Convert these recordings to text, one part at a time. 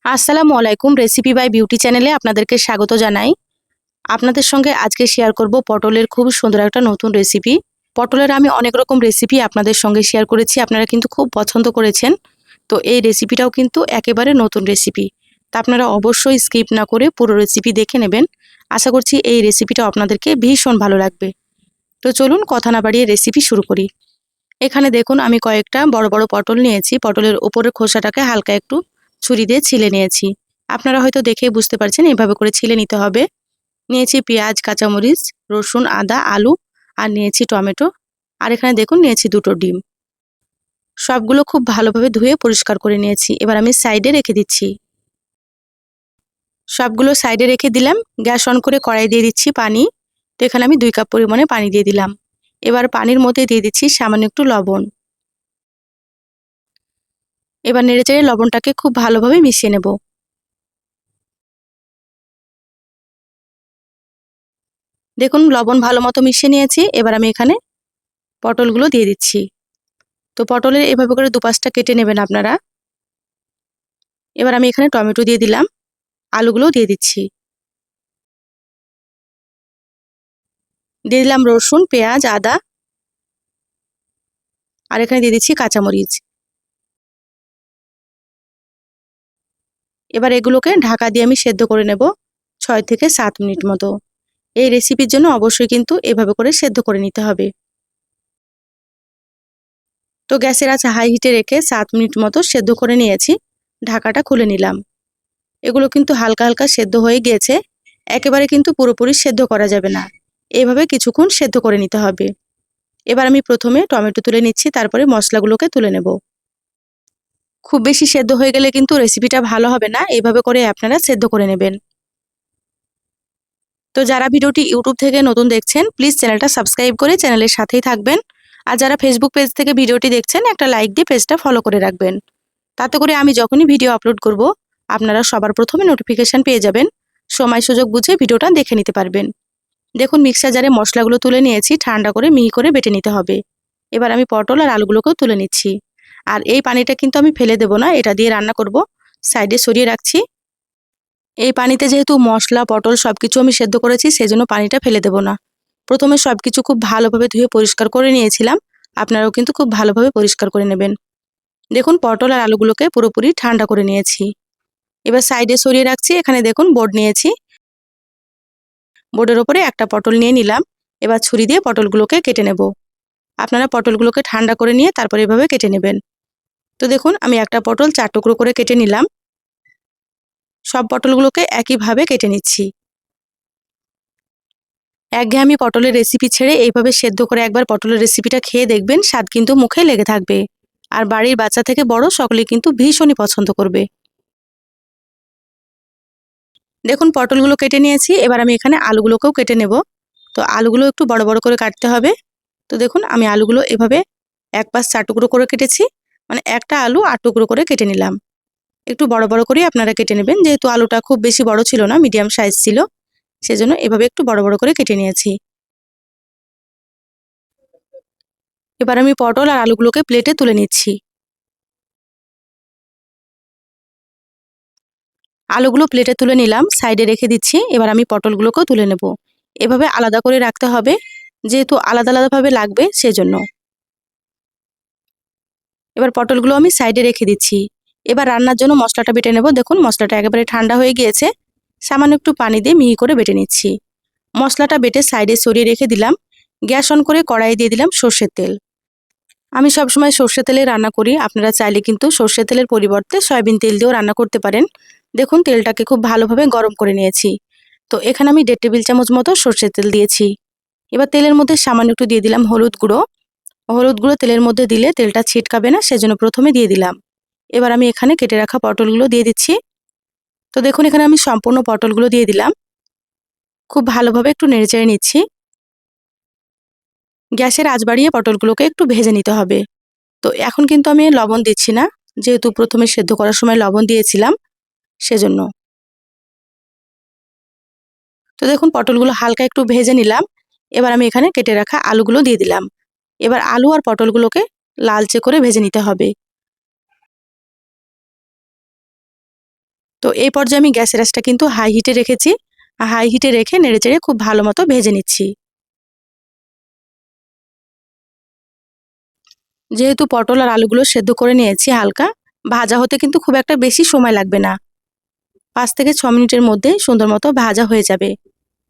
আসসালামু আলাইকুম। Recipe by beauty চ্যানেলে আপনাদেরকে স্বাগত জানাই। আপনাদের সঙ্গে আজকে শেয়ার করব পটলের খুব সুন্দর একটা নতুন রেসিপি। পটলের আমি অনেক রকম রেসিপি আপনাদের সঙ্গে শেয়ার করেছি, আপনারা কিন্তু খুব পছন্দ করেছেন। তো এই রেসিপিটাও কিন্তু একেবারে নতুন রেসিপি। তা আপনারা অবশ্যই স্কিপ না করে পুরো রেসিপি দেখে নেবেন। আশা করছি এই রেসিপিটা আপনাদেরকে ভীষণ ভালো লাগবে। তো চলুন কথা না বাড়িয়ে রেসিপি শুরু করি। এখানে দেখুন আমি কয়েকটা বড় বড় পটল নিয়েছি। পটলের উপরের খোসাটাকে হালকা একটু ছুরি দিয়ে ছিলে নিয়েছি। আপনারা হয়তো দেখেই বুঝতে পারছেন এভাবে করে ছিলে নিতে হবে। নিয়েছি পেঁয়াজ, কাঁচামরিচ, রসুন, আদা, আলু আর নিয়েছি টমেটো। আর এখানে দেখুন নিয়েছি দুটো ডিম। সবগুলো খুব ভালোভাবে ধুয়ে পরিষ্কার করে নিয়েছি। এবার আমি সাইডে রেখে দিচ্ছি। সবগুলো সাইডে রেখে দিলাম। গ্যাস অন করে কড়াই দিয়ে দিচ্ছি পানি। তো এখানে আমি 2 কাপ পরিমাণে পানি দিয়ে দিলাম। এবার পানির মধ্যে দিয়ে দিচ্ছি সামান্য একটু লবণ। এবার নেড়েচেড়ে লবণটাকে খুব ভালোভাবে মিশিয়ে নেব। দেখুন লবণ ভালো মতো মিশিয়ে নিয়েছি। এবার আমি এখানে পটলগুলো দিয়ে দিচ্ছি। তো পটলের এভাবে করে দুপাশটা কেটে নেবেন আপনারা। এবার আমি এখানে টমেটো দিয়ে দিলাম, আলুগুলোও দিয়ে দিচ্ছি। দিয়ে দিলাম রসুন, পেঁয়াজ, আদা আর এখানে দিয়ে দিচ্ছি কাঁচামরিচ। এবার এগুলোকে ঢাকা দিয়ে আমি সেদ্ধ করে নেব 6 থেকে 7 মিনিট মতো। এই রেসিপির জন্য অবশ্যই কিন্তু এভাবে করে সেদ্ধ করে নিতে হবে। তো গ্যাসের আঁচ হাই হিটে রেখে 7 মিনিট মতো সেদ্ধ করে নিয়েছি। ঢাকাটা খুলে নিলাম। এগুলো কিন্তু হালকা হালকা সেদ্ধ হয়ে গিয়েছে। একেবারে কিন্তু পুরোপুরি সেদ্ধ করা যাবে না। এভাবে কিছুক্ষণ সেদ্ধ করে নিতে হবে। এবার আমি প্রথমে টমেটো তুলে নিচ্ছি, তারপরে মশলাগুলোকে তুলে নেব। খুব বেশি সেদ্ধ হয়ে গেলে কিন্তু রেসিপিটা ভালো হবে না। এইভাবে করে আপনারা সেদ্ধ করে নেবেন। তো যারা ভিডিওটি ইউটিউব থেকে নতুন দেখছেন প্লিজ চ্যানেলটা সাবস্ক্রাইব করে চ্যানেলের সাথেই থাকবেন। আর যারা ফেসবুক পেজ থেকে ভিডিওটি দেখছেন একটা লাইক দিয়ে পেজটা ফলো করে রাখবেন। তাতে করে আমি যখনই ভিডিও আপলোড করব আপনারা সবার প্রথমে নোটিফিকেশন পেয়ে যাবেন। সময় সুযোগ বুঝে ভিডিওটা দেখে নিতে পারবেন। দেখুন মিক্সার জারে মশলাগুলো তুলে নিয়েছি, ঠান্ডা করে মিহি করে বেটে নিতে হবে। এবার আমি পটল আর আলুগুলোকেও তুলে নিচ্ছি। আর এই পানিটা কিন্তু আমি ফেলে দেব না, এটা দিয়ে রান্না করব। সাইডে সরিয়ে রাখছি। এই পানিতে যেহেতু মশলা, পটল সবকিছু আমি সেদ্ধ করেছি, সেজন্য পানিটা ফেলে দেব না। প্রথমে সবকিছু খুব ভালোভাবে ধুয়ে পরিষ্কার করে নিয়েছিলাম। আপনারাও কিন্তু খুব ভালোভাবে পরিষ্কার করে নেবেন। দেখুন পটল আর আলুগুলোকে পুরোপুরি ঠান্ডা করে নিয়েছি। এবার সাইডে সরিয়ে রাখছি। এখানে দেখুন বোর্ড নিয়েছি। বোর্ডের ওপরে একটা পটল নিয়ে নিলাম। এবার ছুরি দিয়ে পটলগুলোকে কেটে নেব। আপনারা পটলগুলোকে ঠান্ডা করে নিয়ে তারপর এভাবে কেটে নেবেন। তো দেখুন আমি একটা পটল 4 টুকরো করে কেটে নিলাম। সব পটলগুলোকে একইভাবে কেটে নিচ্ছি। একঘেয়েমি পটলের রেসিপি ছেড়ে এইভাবে সেদ্ধ করে একবার পটলের রেসিপিটা খেয়ে দেখবেন, স্বাদ কিন্তু মুখে লেগে থাকবে। আর বাড়ির বাচ্চা থেকে বড় সকলেই কিন্তু ভীষণই পছন্দ করবে। দেখুন পটলগুলো কেটে নিয়েছি। এবার আমি এখানে আলুগুলোকেও কেটে নেব। তো আলুগুলো একটু বড় বড় করে কাটতে হবে। তো দেখুন আমি আলুগুলো এভাবে এক পাশ 4 টুকরো করে কেটেছি। মানে একটা আলু 8 টুকরো করে কেটে নিলাম। একটু বড় বড় করে আপনারা কেটে নেবেন, যেহেতু আলুটা খুব বেশি বড় ছিল না, মিডিয়াম সাইজ ছিল, সেজন্য এভাবে একটু বড় বড় করে কেটে নিয়েছি। এবার আমি পটল আর আলুগুলোকে প্লেটে তুলে নিচ্ছি। আলুগুলো প্লেটে তুলে নিলাম, সাইডে রেখে দিচ্ছি। এবার আমি পটলগুলোকেও তুলে নেব। এভাবে আলাদা করে রাখতে হবে, যেহেতু আলাদা আলাদাভাবে লাগবে সেজন্য। এবার পটলগুলো আমি সাইডে রেখে দিচ্ছি। এবার রান্নার জন্য মশলাটা বেটে নেব। দেখুন মশলাটা একেবারে ঠান্ডা হয়ে গিয়েছে। সামান্য একটু পানি দিয়ে মিহি করে বেটে নিচ্ছি। মশলাটা বেটে সাইডে সরিয়ে রেখে দিলাম। গ্যাস অন করে কড়াইয়ে দিয়ে দিলাম সর্ষের তেল। আমি সবসময় সর্ষের তেলে রান্না করি। আপনারা চাইলে কিন্তু সর্ষের তেলের পরিবর্তে সয়াবিন তেল দিয়েও রান্না করতে পারেন। দেখুন তেলটাকে খুব ভালোভাবে গরম করে নিয়েছি। তো এখানে আমি 1.5 টেবিল চামচ মতো সর্ষের তেল দিয়েছি। এবার তেলের মধ্যে সামান্য একটু দিয়ে দিলাম হলুদ গুঁড়ো। হলুদ গুঁড়ো তেলের মধ্যে দিলে তেলটা ছিটকাবে না, সেজন্য প্রথমে দিয়ে দিলাম। এবার আমি এখানে কেটে রাখা পটলগুলো দিয়ে দিচ্ছি। তো দেখুন এখানে আমি সম্পূর্ণ পটলগুলো দিয়ে দিলাম। খুব ভালোভাবে একটু নেড়েচেড়ে নিচ্ছি। গ্যাসের আঁচ বাড়িয়ে পটলগুলোকে একটু ভেজে নিতে হবে। তো এখন কিন্তু আমি লবণ দিচ্ছি না, যেহেতু প্রথমে সেদ্ধ করার সময় লবণ দিয়েছিলাম সেজন্য। তো দেখুন পটলগুলো হালকা একটু ভেজে নিলাম। এবার আমি এখানে কেটে রাখা আলুগুলো দিয়ে দিলাম। এবার আলু আর পটলগুলোকে লালচে করে ভেজে নিতে হবে। তো এই পর্যায়ে আমি গ্যাসের আঁচটা কিন্তু হাই হিটে রেখেছি। হাই হিটে রেখে নেড়েচেড়ে খুব ভালো মতো ভেজে নিচ্ছি। যেহেতু পটল আর আলুগুলো সেদ্ধ করে নিয়েছি হালকা, ভাজা হতে কিন্তু খুব একটা বেশি সময় লাগবে না। 5 থেকে 6 মিনিটের মধ্যেই সুন্দর মতো ভাজা হয়ে যাবে।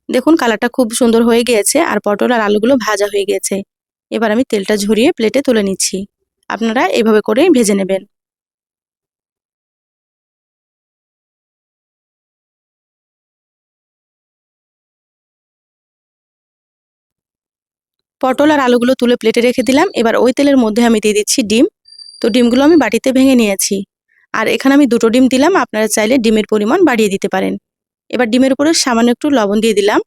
দেখুন কালারটা খুব সুন্দর হয়ে গিয়েছে আর পটল আর আলুগুলো ভাজা হয়ে গিয়েছে। এবার আমি তেলটা ঝরিয়ে প্লেটে তুলে নিচ্ছি। আপনারা এভাবে করে ভেজে নেবেন। পটল আর আলুগুলো তুলে প্লেটে রেখে দিলাম। এবার ওই তেলের মধ্যে আমি দিয়ে দিচ্ছি ডিম। তো ডিমগুলো আমি বাটিতে ভেঙে নিয়েছি। আর এখানে আমি 2টো ডিম দিলাম, আপনারা চাইলে ডিমের পরিমাণ বাড়িয়ে দিতে পারেন। এবার ডিমের উপরে সামান্য একটু লবণ দিয়ে দিলাম।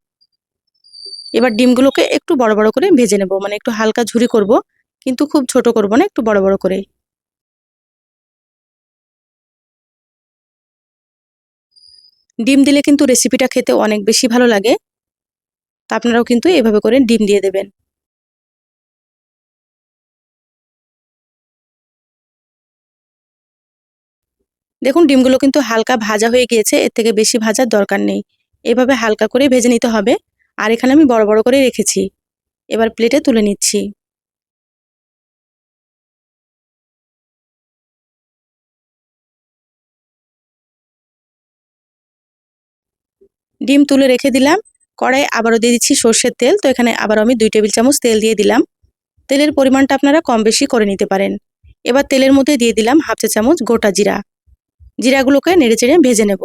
এবার ডিমগুলোকে একটু বড় বড় করে ভেজে নেব, মানে একটু হালকা ঝুরি করব, কিন্তু খুব ছোট করব না, একটু বড় বড় করে। ডিম দিলে কিন্তু রেসিপিটা খেতে অনেক বেশি ভালো লাগে। তা আপনারাও কিন্তু এভাবে করে ডিম দিয়ে দেবেন। দেখুন ডিমগুলো কিন্তু হালকা ভাজা হয়ে গিয়েছে, এর থেকে বেশি ভাজার দরকার নেই। এভাবে হালকা করে ভেজে নিতে হবে। আর এখানে আমি বড় বড় করে রেখেছি। এবার প্লেটে তুলে নিচ্ছি। ডিম তুলে রেখে দিলাম। কড়াইয়ে আবারও দিয়ে দিচ্ছি সর্ষের তেল। তো এখানে আবারও আমি 2 টেবিল চামচ তেল দিয়ে দিলাম। তেলের পরিমাণটা আপনারা কম বেশি করে নিতে পারেন। এবার তেলের মধ্যে দিয়ে দিলাম হাফ চা চামচ গোটা জিরা। জিরাগুলোকে নেড়েচেড়ে ভেজে নেব।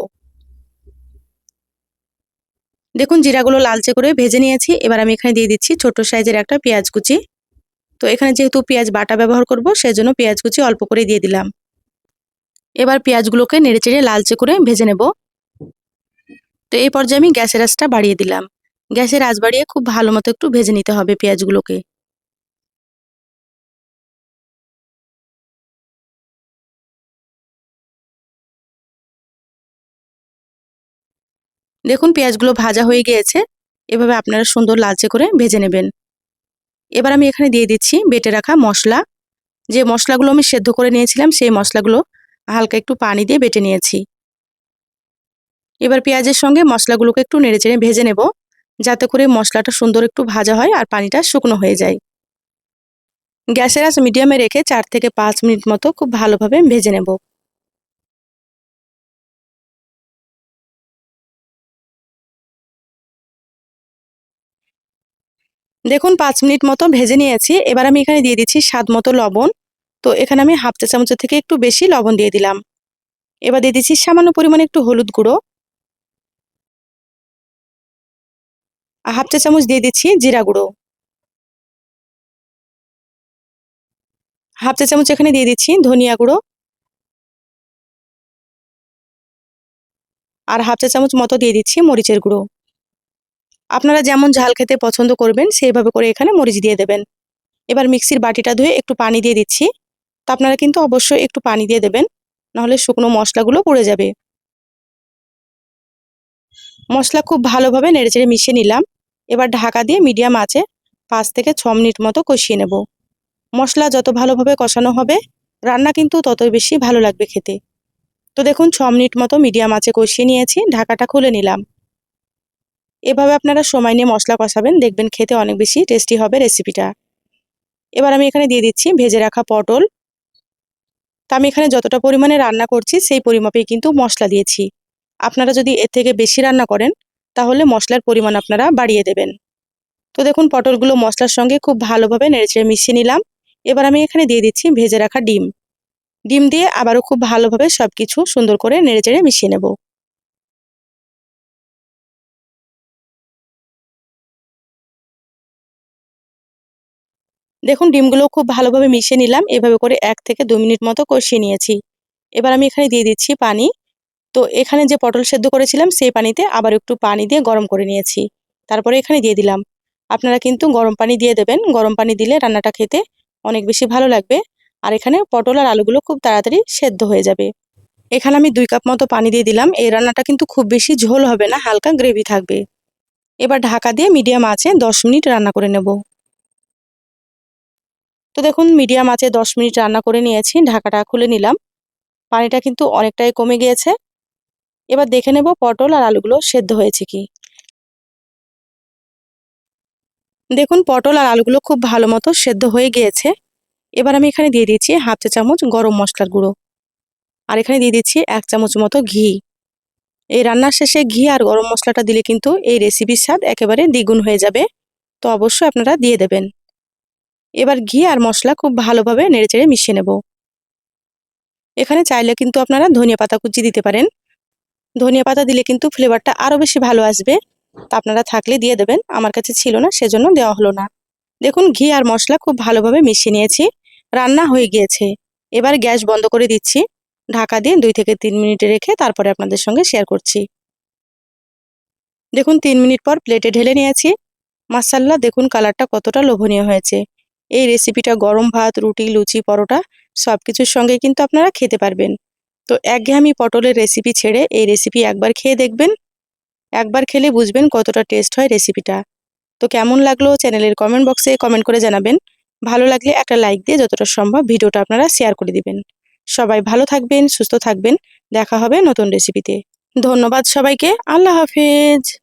দেখুন জিরাগুলো লালচে করে ভেজে নিয়েছি। এবার আমি এখানে দিয়ে দিচ্ছি ছোট সাইজের একটা পেঁয়াজ কুচি। তো এখানে যেহেতু পেঁয়াজ বাটা ব্যবহার করব, সেজন্য পেঁয়াজ কুচি অল্প করে দিয়ে দিলাম। এবার পেঁয়াজগুলোকে নেড়েচেড়ে লালচে করে ভেজে নেব। তো এই পর্যায়ে আমি গ্যাসের আঁচটা বাড়িয়ে দিলাম। গ্যাসের আঁচ বাড়িয়ে খুব ভালো মতো একটু ভেজে নিতে হবে পেঁয়াজগুলোকে। দেখুন পেঁয়াজগুলো ভাজা হয়ে গিয়েছে। এভাবে আপনারা সুন্দর লালচে করে ভেজে নেবেন। এবার আমি এখানে দিয়ে দিচ্ছি বেটে রাখা মশলা। যে মশলাগুলো আমি সেদ্ধ করে নিয়েছিলাম, সেই মশলাগুলো হালকা একটু পানি দিয়ে বেটে নিয়েছি। এবার পেঁয়াজের সঙ্গে মশলাগুলোকে একটু নেড়েচেড়ে ভেজে নেব, যাতে করে মশলাটা সুন্দর একটু ভাজা হয় আর পানিটা শুকনো হয়ে যায়। গ্যাসের আঁচ মিডিয়ামে রেখে 4 থেকে 5 মিনিট মতো খুব ভালোভাবে ভেজে নেব। দেখুন 5 মিনিট মতো ভেজে নিয়েছি। এবার আমি এখানে দিয়ে দিচ্ছি স্বাদ মতো লবণ। তো এখানে আমি হাফ চা চামচের থেকে একটু বেশি লবণ দিয়ে দিলাম। এবার দিয়ে দিচ্ছি সামান্য পরিমাণে একটু হলুদ গুঁড়ো। হাফ চা চামচ দিয়ে দিচ্ছি জিরা গুঁড়ো। হাফ চা চামচ এখানে দিয়ে দিচ্ছি ধনিয়া গুঁড়ো। আর হাফ চা চামচ মতো দিয়ে দিচ্ছি মরিচের গুঁড়ো। আপনারা যেমন ঝাল খেতে পছন্দ করবেন সেইভাবে করে এখানে মরিচ দিয়ে দেবেন। এবার মিক্সির বাটিটা ধুয়ে একটু পানি দিয়ে দিচ্ছি। তো আপনারা কিন্তু অবশ্যই একটু পানি দিয়ে দেবেন, নাহলে শুকনো মশলাগুলো পুড়ে যাবে। মশলা খুব ভালোভাবে নেড়েচেড়ে মিশিয়ে নিলাম। এবার ঢাকা দিয়ে মিডিয়াম আঁচে 5 থেকে 6 মিনিট মতো কষিয়ে নেব। মশলা যত ভালোভাবে কষানো হবে, রান্না কিন্তু ততই বেশি ভালো লাগবে খেতে। তো দেখুন 6 মিনিট মতো মিডিয়াম আঁচে কষিয়ে নিয়েছি, ঢাকাটা খুলে নিলাম। এভাবে আপনারা সময় নিয়ে মশলা কষাবেন, দেখবেন খেতে অনেক বেশি টেস্টি হবে রেসিপিটা। এবার আমি এখানে দিয়ে দিচ্ছি ভেজে রাখা পটল। তো আমি এখানে যতটা পরিমাণে রান্না করছি সেই পরিমাপেই কিন্তু মশলা দিয়েছি। আপনারা যদি এর থেকে বেশি রান্না করেন, তাহলে মশলার পরিমাণ আপনারা বাড়িয়ে দেবেন। তো দেখুন পটলগুলো মশলার সঙ্গে খুব ভালোভাবে নেড়েচেড়ে মিশিয়ে নিলাম। এবার আমি এখানে দিয়ে দিচ্ছি ভেজে রাখা ডিম। ডিম দিয়ে আবারও খুব ভালোভাবে সবকিছু সুন্দর করে নেড়েচেড়ে মিশিয়ে নেব। দেখুন ডিমগুলো খুব ভালোভাবে মিশিয়ে নিলাম। এভাবে করে 1 থেকে 2 মিনিট মতো কষিয়ে নিয়েছি। এবার আমি এখানে দিয়ে দিচ্ছি পানি। তো এখানে যে পটল সেদ্ধ করেছিলাম সেই পানিতে আবার একটু পানি দিয়ে গরম করে নিয়েছি। তারপরে এখানে দিয়ে দিলাম। আপনারা কিন্তু গরম পানি দিয়ে দেবেন। গরম পানি দিলে রান্নাটা খেতে অনেক বেশি ভালো লাগবে। আর এখানে পটল আর আলুগুলো খুব তাড়াতাড়ি সেদ্ধ হয়ে যাবে। এখানে আমি 2 কাপ মতো পানি দিয়ে দিলাম। এই রান্নাটা কিন্তু খুব বেশি ঝোল হবে না, হালকা গ্রেভি থাকবে। এবার ঢাকা দিয়ে মিডিয়াম আঁচে 10 মিনিট রান্না করে নেব। তো দেখুন মিডিয়াম আঁচে 10 মিনিট রান্না করে নিয়েছি, ঢাকাটা খুলে নিলাম। পানিটা কিন্তু অনেকটাই কমে গিয়েছে। এবার দেখে নেব পটল আর আলুগুলো সেদ্ধ হয়েছে কি। দেখুন পটল আর আলুগুলো খুব ভালো মতো সেদ্ধ হয়ে গিয়েছে। এবার আমি এখানে দিয়ে দিচ্ছি হাফ চা চামচ গরম মশলার গুঁড়ো, আর এখানে দিয়ে দিচ্ছি 1 চামচ মতো ঘি। এই রান্নার শেষে ঘি আর গরম মশলাটা দিলে কিন্তু এই রেসিপির স্বাদ একেবারে দ্বিগুণ হয়ে যাবে, তো অবশ্যই আপনারা দিয়ে দেবেন। এবার ঘি আর মশলা খুব ভালোভাবে নেড়েচেড়ে মিশিয়ে নেব। এখানে চাইলে কিন্তু আপনারা ধনিয়া পাতা কুচি দিতে পারেন। ধনিয়া পাতা দিলে কিন্তু ফ্লেভারটা আরও বেশি ভালো আসবে, তা আপনারা থাকলে দিয়ে দেবেন। আমার কাছে ছিল না, সেজন্য দেওয়া হলো না। দেখুন ঘি আর মশলা খুব ভালোভাবে মিশিয়ে নিয়েছি, রান্না হয়ে গিয়েছে। এবার গ্যাস বন্ধ করে দিচ্ছি, ঢাকা দিয়ে 2 থেকে 3 মিনিট রেখে তারপরে আপনাদের সঙ্গে শেয়ার করছি। দেখুন 3 মিনিট পর প্লেটে ঢেলে নিয়েছি। মাশাআল্লাহ, দেখুন কালারটা কতটা লোভনীয় হয়েছে। এই রেসিপিটা গরম ভাত, রুটি, লুচি, পরোটা সব কিছুর সঙ্গে কিন্তু আপনারা খেতে পারবেন। তো একঘেয়েমি পটলের রেসিপি ছেড়ে এই রেসিপি একবার খেয়ে দেখবেন। একবার খেলে বুঝবেন কতটা টেস্ট হয় রেসিপিটা। তো কেমন লাগলো চ্যানেলের কমেন্ট বক্সে কমেন্ট করে জানাবেন। ভালো লাগলে একটা লাইক দিয়ে যতটা সম্ভব ভিডিওটা আপনারা শেয়ার করে দিবেন। সবাই ভালো থাকবেন, সুস্থ থাকবেন। দেখা হবে নতুন রেসিপিতে। ধন্যবাদ সবাইকে। আল্লাহ হাফেজ।